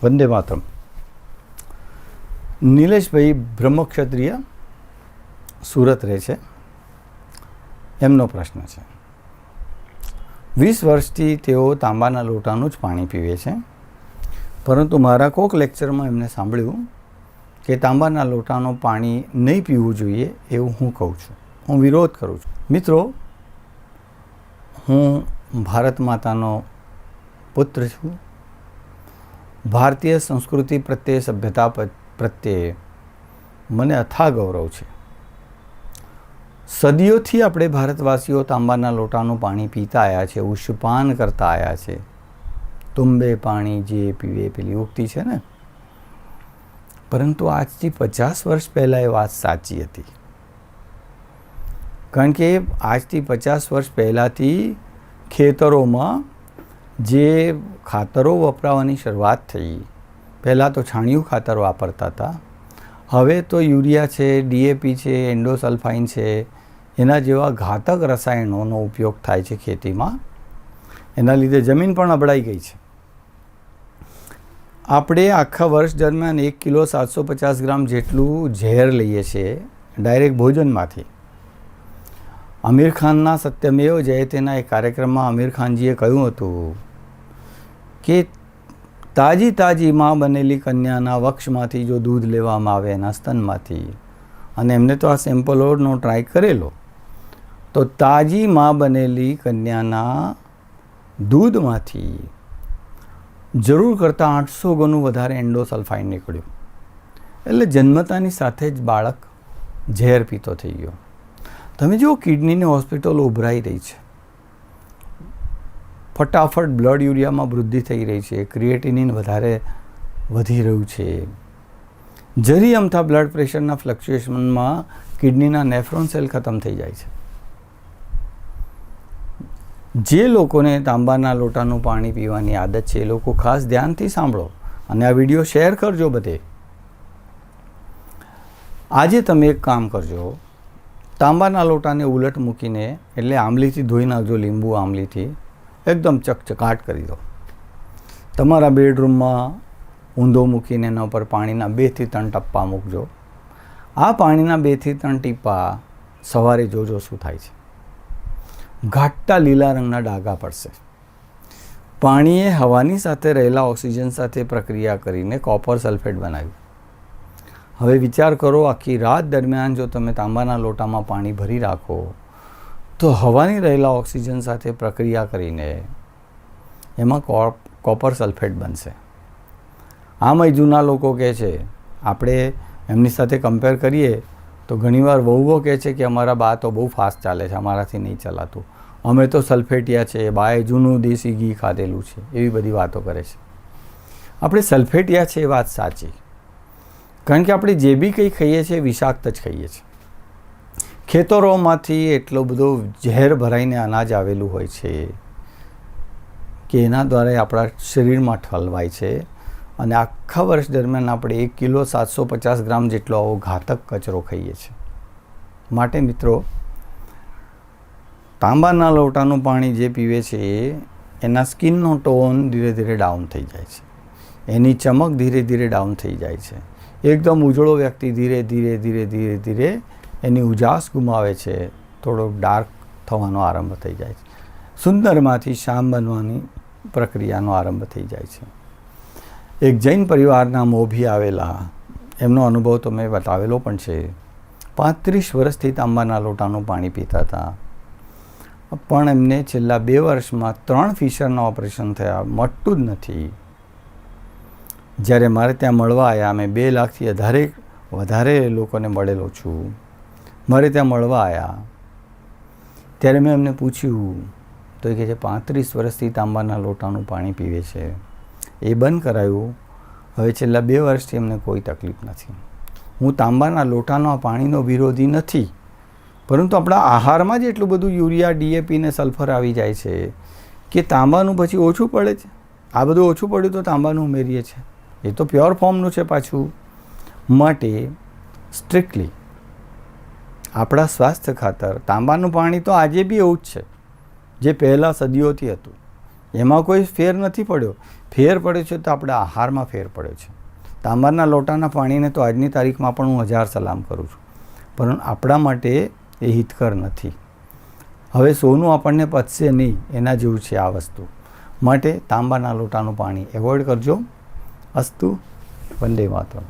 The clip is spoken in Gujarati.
વંદે માતરમ. નિલેશભાઈ બ્રહ્મક્ષત્રિય સુરત રહે છે. એમનો પ્રશ્ન છે, 20 વર્ષથી તેઓ તાંબાના લોટાનું જ પાણી પીવે છે, પરંતુ મારા કોઈક લેક્ચરમાં એમને સાંભળ્યું કે તાંબાના લોટાનું પાણી નહીં પીવું જોઈએ એવું હું કહું છું. હું વિરોધ કરું છું. મિત્રો, હું ભારત માતાનો પુત્ર છું. ભારતીય સંસ્કૃતિ પ્રત્યે, સભ્યતા પ્રત્યે મને અથા ગૌરવ છે. સદીઓથી આપણે ભારતવાસીઓ તાંબાના લોટાનું પાણી પીતા આવ્યા છે, ઉષ્પાન કરતા આવ્યા છે. તુંબે પાણી જે પીવે પેલી ઉક્તિ છે ને. પરંતુ આજથી 50 વર્ષ પહેલાં એ વાત સાચી હતી. કારણ કે આજથી 50 વર્ષ પહેલાંથી ખેતરોમાં જે ખાતરો વપરાવાની શરૂઆત થઈ, પહેલાં તો છાણિયું ખાતર વાપરતા હતા. હવે તો યુરિયા છે, DAP છે, એન્ડોસલ્ફાઇન છે, એના જેવા ઘાતક રસાયણોનો ઉપયોગ થાય છે ખેતીમાં. એના લીધે જમીન પણ અબડાઈ ગઈ છે. આપણે આખા વર્ષ દરમિયાન 1 કિલો 750 ગ્રામ જેટલું ઝેર લઈએ છીએ ડાયરેક્ટ ભોજનમાંથી. આમિર ખાનના સત્યમેવ જયતેના એક કાર્યક્રમમાં આમિર ખાનજીએ કહ્યું હતું કે તાજી માં બનેલી કન્યાના વક્ષમાંથી જો દૂધ લેવામાં આવે, એના સ્તનમાંથી, અને એમને તો આ સેમ્પલોનો ટ્રાય કરેલો, તો તાજી માં બનેલી કન્યાના દૂધમાંથી જરૂર કરતાં 800 ગણું વધારે એન્ડોસલ્ફાઇન નીકળ્યું. એટલે જન્મતાની સાથે જ બાળક ઝેર પીતો થઈ ગયો. તમે જુઓ, કિડનીની હોસ્પિટલો ઉભરાઈ રહી છે. ફટાફટ બ્લડ યુરિયામાં વૃદ્ધિ થઈ રહી છે. ક્રિએટિનિન વધારે વધી રહ્યું છે. જરી અમથા બ્લડ પ્રેશરના ફ્લક્ચ્યુએશનમાં કિડનીના નેફ્રોન સેલ ખતમ થઈ જાય છે. જે લોકોને તાંબાના લોટાનું પાણી પીવાની આદત છે એ લોકો ખાસ ધ્યાનથી સાંભળો અને આ વિડીયો શેર કરજો બધે. આજે તમે એક કામ કરજો, તાંબાના લોટાને ઉલટ મૂકીને, એટલે આંબલીથી ધોઈ નાખજો, લીંબુ આંબલીથી એકદમ ચકચકાટ કરી દો. તમારા બેડરૂમમાં ઊંધો મૂકીને એના ઉપર પાણીના 2 થી 3 ટપ્પા મૂકજો. આ પાણીના 2 થી 3 ટીપા સવારે જોજો શું થાય છે. ઘાટા લીલા રંગના ડાઘા પડશે. પાણીએ હવાની સાથે રહેલા ઓક્સિજન સાથે પ્રક્રિયા કરીને કોપર સલ્ફેટ બનાવ્યું. હવે વિચાર કરો, આખી રાત દરમિયાન જો તમે તાંબાના લોટામાં પાણી ભરી રાખો તો હવાની રહેલા ઓક્સિજન સાથે પ્રક્રિયા કરીને એમાં કોપર સલ્ફેટ બનશે. આમ જૂના લોકો કહે છે, આપણે એમની સાથે કમ્પેર કરીએ તો ઘણીવાર વહુઓ કહે છે કે અમારા બા તો બહુ ફાસ્ટ ચાલે છે, અમારાથી નહીં ચલાતું, અમે તો સલ્ફેટિયા છે, બાએ જૂનું દેશી ઘી ખાધેલું છે, એવી બધી વાતો કરે છે. આપણે સલ્ફેટિયા છે એ વાત સાચી, કારણ કે આપણે જે બી કંઈ ખાઈએ છીએ વિષાક્ત જ ખાઈએ છીએ. ખેતરોમાંથી એટલો બધો ઝેર ભરાઈને અનાજ આવેલું હોય છે કે એના દ્વારા આપણા શરીરમાં ઠલવાય છે, અને આખા વર્ષ દરમિયાન આપણે 1 કિલો 750 ગ્રામ જેટલો આવો ઘાતક કચરો ખાઈએ છીએ. માટે મિત્રો, તાંબાના લોટાનું પાણી જે પીવે છે એના સ્કિનનો ટોન ધીરે ધીરે ડાઉન થઈ જાય છે, એની ચમક ધીરે ધીરે ડાઉન થઈ જાય છે. એકદમ ઉજળો વ્યક્તિ ધીરે ધીરે એની ઉજાસ ગુમાવે છે, થોડો ડાર્ક થવાનો આરંભ થઈ જાય છે. સુંદરમાંથી શ્યામ બનવાની પ્રક્રિયાનો આરંભ થઈ જાય છે. એક જૈન પરિવારના મોભી આવેલા, એમનો અનુભવ તો મેં બતાવેલો પણ છે. 35 વર્ષથી તાંબાના લોટાનું પાણી પીતા હતા, પણ એમને છેલ્લા 2 વર્ષમાં 3 ફિશરના ઓપરેશન થયા, મટતું જ નથી. જ્યારે મારે ત્યાં મળવા આવ્યા, મેં 2 લાખથી વધારે લોકોને મળેલો છું, મારે ત્યાં મળવા આવ્યા ત્યારે મેં એમને પૂછ્યું તો એ કહે છે 35 વર્ષથી તાંબાના લોટાનું પાણી પીવે છે, એ બંધ કરાયું, હવે છેલ્લા 2 વર્ષથી એમને કોઈ તકલીફ નથી. હું તાંબાના લોટાના પાણીનો વિરોધી નથી, પરંતુ આપણા આહારમાં જ એટલું બધું યુરિયા, DAP ને સલ્ફર આવી જાય છે કે તાંબાનું પછી ઓછું પડે છે. આ બધું ઓછું પડ્યું તો તાંબાનું ઉમેરીએ છીએ, એ તો પ્યોર ફોર્મનું છે પાછું. માટે સ્ટ્રિક્ટલી આપણા સ્વાસ્થ્ય ખાતર તાંબાનું પાણી તો આજે બી એવું જ છે જે પહેલાં સદીઓથી હતું. એમાં કોઈ ફેર નથી પડ્યો. ફેર પડ્યો છે તો આપણા આહારમાં ફેર પડ્યો છે. તાંબાના લોટાના પાણીને તો આજની તારીખમાં પણ હું 1000 સલામ કરું છું, પરંતુ આપણા માટે એ હિતકર નથી. હવે સોનું આપણને પચશે નહીં, એના જેવું છે આ વસ્તુ. માટે તાંબાના લોટાનું પાણી એવોઇડ કરજો. અસ્તુ. વંદે માતરમ.